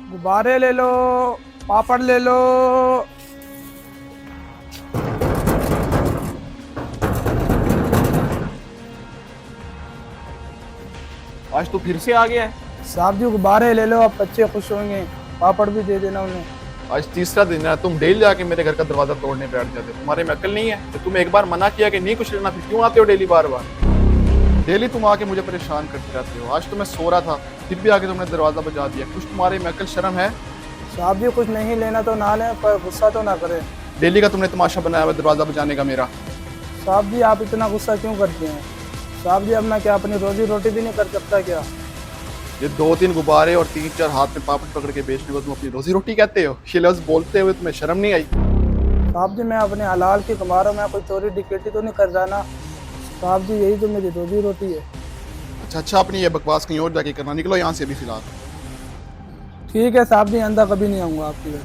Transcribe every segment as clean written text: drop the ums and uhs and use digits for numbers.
गुब्बारे ले लो, पापड़ ले लो। आज तो फिर से आ गया है। साहब जी गुब्बारे ले लो, अब बच्चे खुश होंगे। पापड़ भी दे देना उन्हें। आज तीसरा दिन है, तुम डेली आके मेरे घर का दरवाजा तोड़ने बैठ जाते हो। तुम्हारे में अकल नहीं है तो तुम एक बार मना किया कि नहीं कुछ लेना, फिर क्यों आते हो डेली बार बार? डेली तुम आके मुझे परेशान करते रहते हो। आज तो मैं सो रहा था, फिर भी आके तुमने दरवाजा बजा दिया। कुछ तुम्हारे में अकल शर्म है? साहब जी कुछ नहीं लेना तो ना लें, पर गुस्सा तो ना करें। डेली का तुमने तमाशा बनाया हुआ दरवाजा बजाने का मेरा। साहब जी आप इतना गुस्सा क्यों करते हैं? साहब जी अब मैं क्या अपनी रोजी रोटी भी नहीं कर सकता क्या? ये 2-3 गुब्बारे और 3-4 हाथ में पापड़ पकड़ के बेचने को तुम अपनी रोजी रोटी कहते हो? ये लफ्ज़ बोलते हुए तुम्हें शर्म नहीं आई? साहब जी मैं अपने हलाल की कमा रहा हूँ, मैं कोई चोरी डिकेटी तो नहीं कर रहा ना। साहब जी यही तो मेरी रोजी रोटी है। अच्छा, अपनी ये बकवास कहीं और जाके करना। निकलो यहाँ से अभी फिलहाल। ठीक है साहब जी, अंदर कभी नहीं आऊँगा आपकी घर।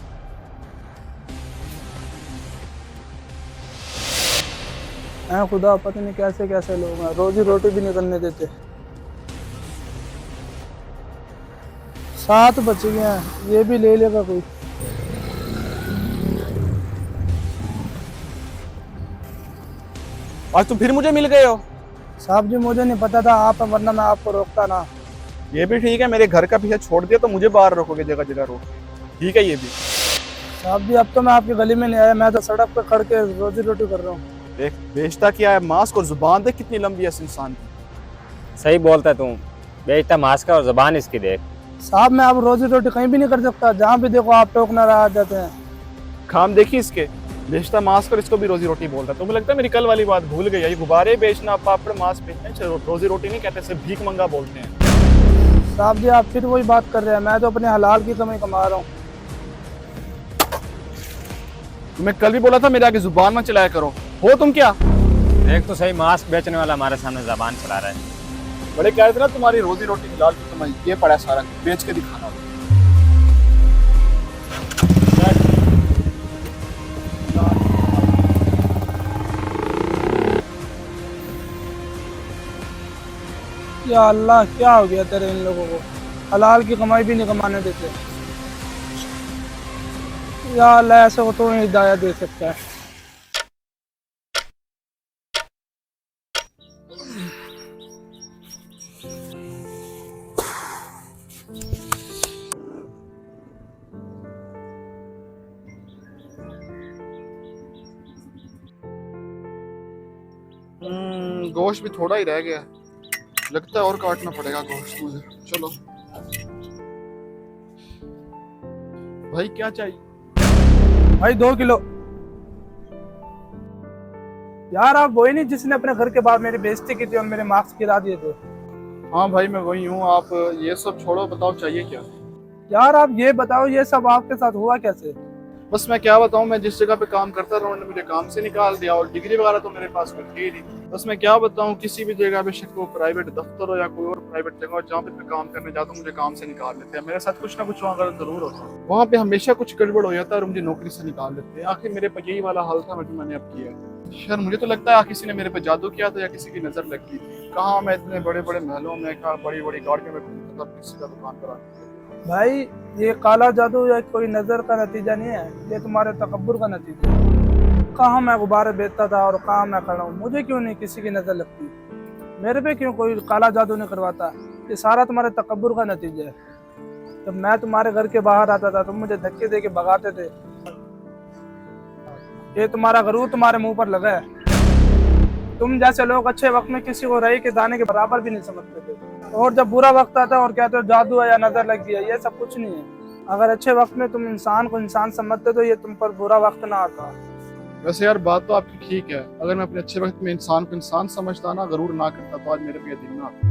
हैं खुदा, पता नहीं कैसे कैसे लोग हैं, रोजी रोटी भी नहीं करने देते। 7 बच गए हैं, ये भी ले लेगा कोई। आज तुम फिर मुझे मिल गए हो। साहब जी मुझे नहीं पता था आप हैं, वरना मैं आपको रोकता ना। ये भी ठीक है, मेरे घर का पीछे छोड़ दिया तो मुझे बाहर रोकोगे जगह जगह रोक। ठीक है ये भी। साहब जी अब तो मैं आपकी गली में नहीं आया, मैं तो सड़क पे खड़ के रोजी रोटी कर रहा हूँ। देख बेचता क्या है, मास्क और जुबान देख कितनी लंबी है इस इंसान की। सही बोलता है तू। बेचता मास्क और जबान इसकी देख। साहब मैं अब रोजी रोटी कहीं भी नहीं कर सकता, जहाँ भी देखो आप टोकना रहा जाते हैं। काम देखी इसके, बेचता मास्क और इसको भी रोजी रोटी बोलता है। तुम्हें लगता है मेरी कल वाली बात भूल गई? ये गुब्बारे बेचना, पापड़ मास्क बेचना रोजी रोटी नहीं कहते, सिर्फ भीख मंगा बोलते हैं। साहब जी आप फिर वही बात कर रहे हैं, मैं तो अपने हलाल की कमाई कमा रहा हूँ। तुम्हें कल भी बोला था मेरे आगे जुबान मत चलाया करो। हो तुम क्या? देख तो सही, मास्क बेचने वाला हमारे सामने जबान चला रहा है। बड़े कह रहे थे ना तुम्हारी रोजी रोटी हलाल की कमाई, ये पड़ा सारा बेच के दिखाना। या अल्लाह क्या हो गया तेरे इन लोगों को, हलाल की कमाई भी नहीं कमाने देते। या अल्लाह ऐसे को तो हिदायत दे सकता है। गोश्त भी थोड़ा ही रह गया, लगता है और काटना पड़ेगा गोश्त मुझे। चलो भाई क्या चाहिए? भाई 2 किलो। यार आप वही नहीं जिसने अपने घर के बाहर मेरी बेइज्जती की थी और मेरे मार्क्स गिरा दिए थे? हाँ भाई मैं वही हूँ। आप ये सब छोड़ो, बताओ चाहिए क्या? यार आप ये बताओ, ये सब आपके साथ हुआ कैसे? बस मैं क्या बताऊँ, मैं जिस जगह पे काम करता था उन्होंने मुझे काम से निकाल दिया, और डिग्री वगैरह तो मेरे पास कुछ थी नहीं। बस मैं क्या बताऊँ, किसी भी जगह पे शिफ्ट हो, प्राइवेट दफ्तर हो या कोई और प्राइवेट जगह हो, जहाँ पे मैं काम करने जाता हूँ मुझे काम से निकाल लेते हैं। मेरे साथ कुछ ना कुछ वहाँ गलत जरूर होता है, वहाँ पे हमेशा कुछ गड़बड़ हो जाता है और मुझे नौकरी से निकाल देते हैं। आखिर मेरे पे यही वाला हाल था जो मैंने अब किया। यार मुझे तो लगता है किसी ने मेरे पे जादू किया था या किसी की नजर लग गई थी। कहाँ मैं इतने बड़े बड़े महलों में, कहाँ बड़ी बड़ी गाड़ियों में घूमता था, किसी का दुकान पर आता। भाई ये काला जादू या कोई नजर का नतीजा नहीं है, ये तुम्हारे तकब्बुर का नतीजा है। कहाँ मैं गुब्बारे बेचता था और कहाँ मैं खड़ा हूँ, मुझे क्यों नहीं किसी की नजर लगती, मेरे पे क्यों कोई काला जादू नहीं करवाता? ये सारा तुम्हारे तकब्बुर का नतीजा है। जब मैं तुम्हारे घर के बाहर आता था तुम मुझे धक्के दे के भगाते थे। ये तुम्हारा गरूर तुम्हारे मुंह पर लगा है। तुम जैसे लोग अच्छे वक्त में किसी को रही के दाने के बराबर भी नहीं समझते थे, और जब बुरा वक्त आता है और कहते हो जादू है या नजर लग गई है, ये सब कुछ नहीं है। अगर अच्छे वक्त में तुम इंसान को इंसान समझते तो ये तुम पर बुरा वक्त ना आता। वैसे यार बात तो आपकी ठीक है, अगर मैं अपने अच्छे वक्त में इंसान को इंसान समझता ना, गरूर ना करता, तो आज मेरे पे ये दिन ना आता।